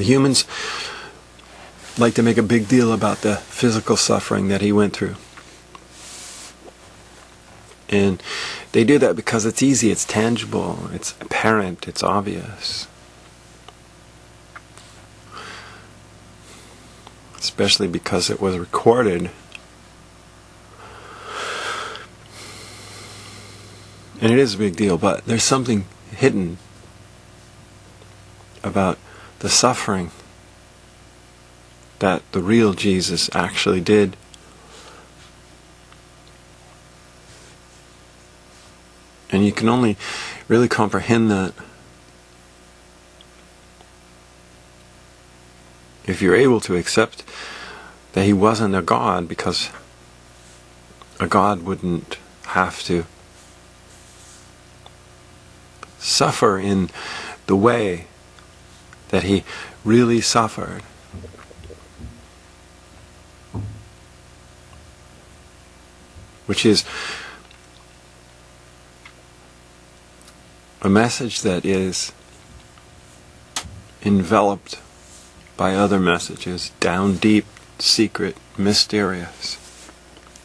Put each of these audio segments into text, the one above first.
The humans like to make a big deal about the physical suffering that he went through. And they do that because it's easy, it's tangible, it's apparent, it's obvious. Especially because it was recorded. And it is a big deal, but there's something hidden about the suffering that the real Jesus actually did. And you can only really comprehend that if you're able to accept that he wasn't a God, because a God wouldn't have to suffer in the way that he really suffered. Which is a message that is enveloped by other messages, down deep, secret, mysterious.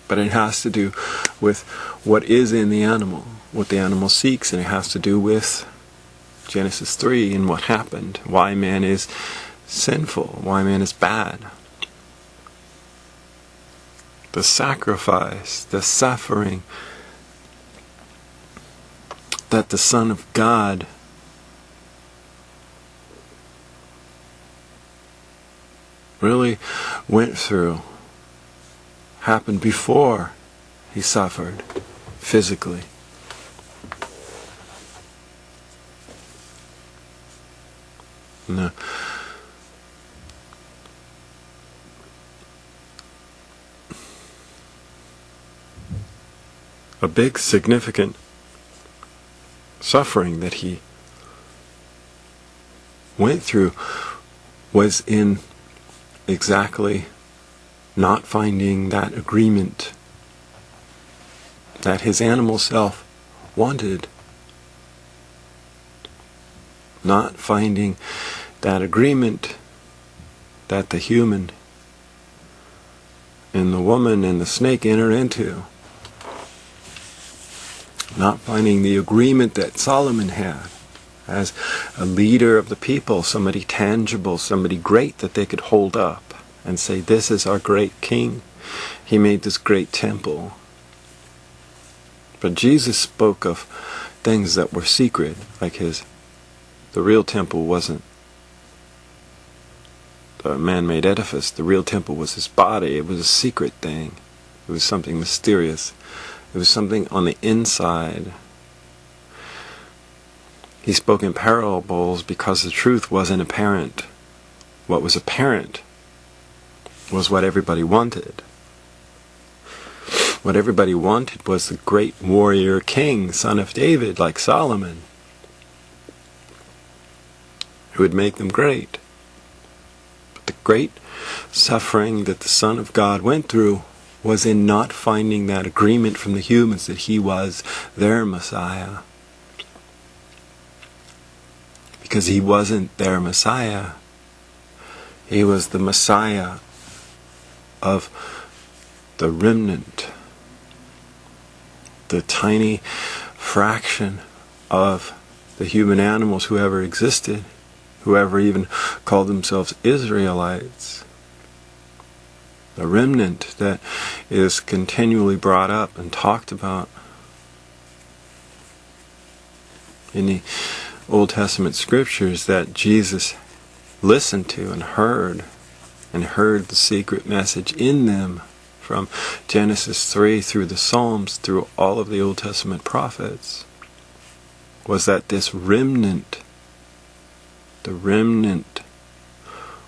But it has to do with what is in the animal, what the animal seeks, and it has to do with Genesis 3 and what happened, why man is sinful, why man is bad. The sacrifice, the suffering that the Son of God really went through happened before he suffered physically. No. A big significant suffering that he went through was in exactly not finding that agreement that his animal self wanted. Not finding that agreement that the human and the woman and the snake enter into. Not finding the agreement that Solomon had as a leader of the people, somebody tangible, somebody great that they could hold up and say, this is our great king. He made this great temple. But Jesus spoke of things that were secret, like the real temple wasn't a man-made edifice. The real temple was his body. It was a secret thing. It was something mysterious. It was something on the inside. He spoke in parables because the truth wasn't apparent. What was apparent was what everybody wanted. What everybody wanted was the great warrior king, son of David, like Solomon, who would make them great. But the great suffering that the Son of God went through was in not finding that agreement from the humans that he was their Messiah. Because he wasn't their Messiah. He was the Messiah of the remnant, the tiny fraction of the human animals who ever existed, who ever even called themselves Israelites. The remnant that is continually brought up and talked about in the Old Testament scriptures that Jesus listened to and heard the secret message in them from Genesis 3 through the Psalms, through all of the Old Testament prophets, was that this remnant, the remnant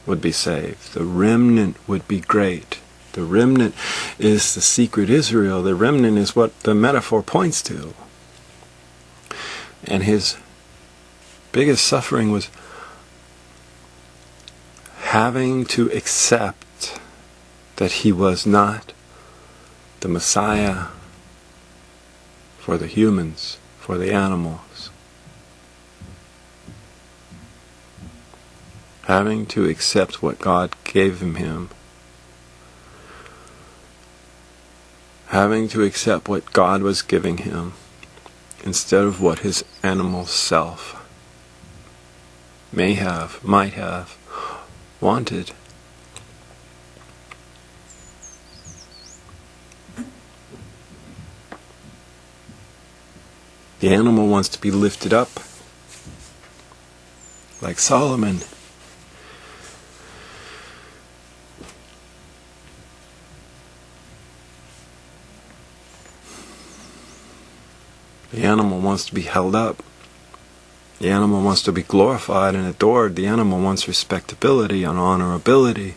would be saved. The remnant would be great. The remnant is the secret Israel. The remnant is what the metaphor points to. And his biggest suffering was having to accept that he was not the Messiah for the humans, for the animals. having to accept what God gave him, having to accept what God was giving him instead of what his animal self might have wanted. The animal wants to be lifted up, like Solomon. The animal wants to be held up. The animal wants to be glorified and adored. The animal wants respectability and honorability.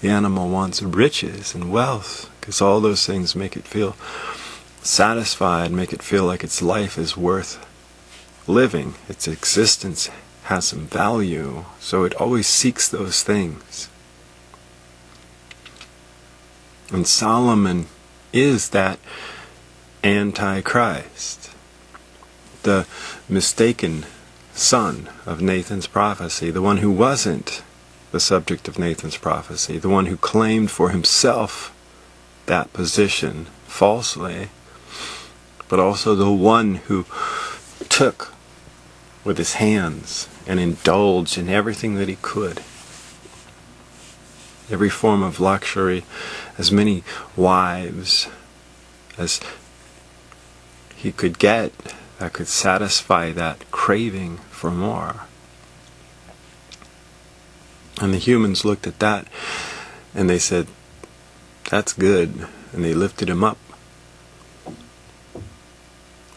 The animal wants riches and wealth, because all those things make it feel satisfied, make it feel like its life is worth living. Its existence has some value, so it always seeks those things. And Solomon is that Antichrist, the mistaken son of Nathan's prophecy, the one who wasn't the subject of Nathan's prophecy, the one who claimed for himself that position falsely, but also the one who took with his hands and indulged in everything that he could. Every form of luxury, as many wives as he could get that could satisfy that craving for more. And the humans looked at that and they said, "That's good." And they lifted him up.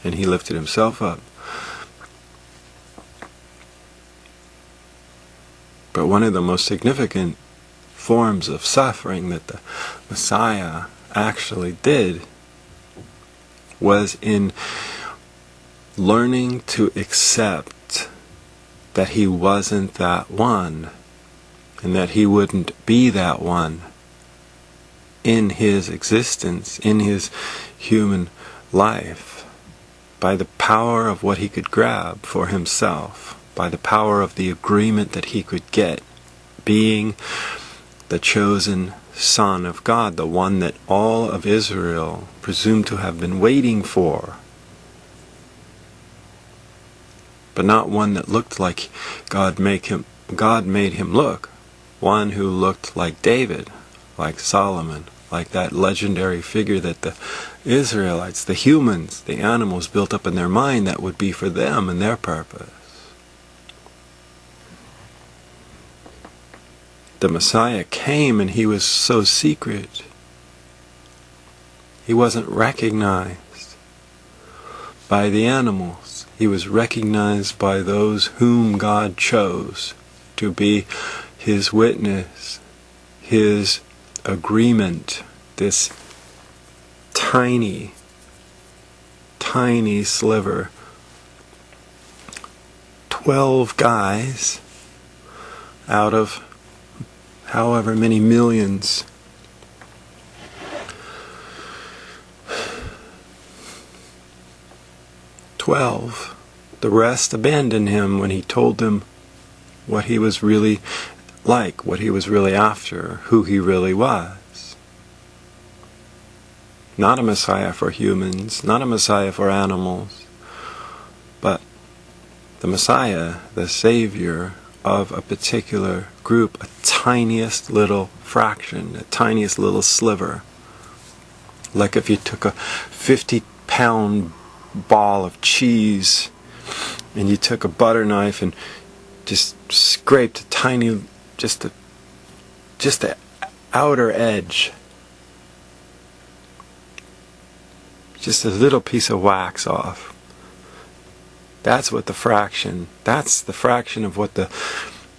And he lifted himself up. But one of the most significant forms of suffering that the Messiah actually did was in learning to accept that he wasn't that one, and that he wouldn't be that one in his existence, in his human life, by the power of what he could grab for himself, by the power of the agreement that he could get, being the chosen Son of God, the one that all of Israel presumed to have been waiting for, but not one that looked like God made him look, one who looked like David, like Solomon, like that legendary figure that the Israelites, the humans, the animals built up in their mind that would be for them and their purpose. The Messiah came and he was so secret. He wasn't recognized by the animals. He was recognized by those whom God chose to be his witness, his agreement, this tiny, tiny sliver. 12 guys out of however many millions. The rest abandoned him when he told them what he was really like, what he was really after, who he really was. Not a Messiah for humans, not a Messiah for animals, but the Messiah, the Savior of a particular group, a tiniest little fraction, a tiniest little sliver. Like if you took a 50-pound ball of cheese and you took a butter knife and just scraped a tiny, just the outer edge, just a little piece of wax off. That's the fraction of what the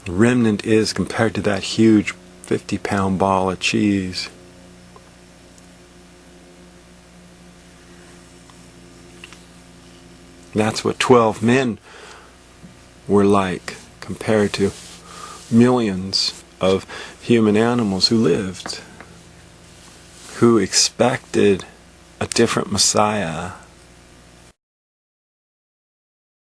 remnant is compared to that huge 50-pound ball of cheese. That's what 12 men were like compared to millions of human animals who lived, who expected a different Messiah,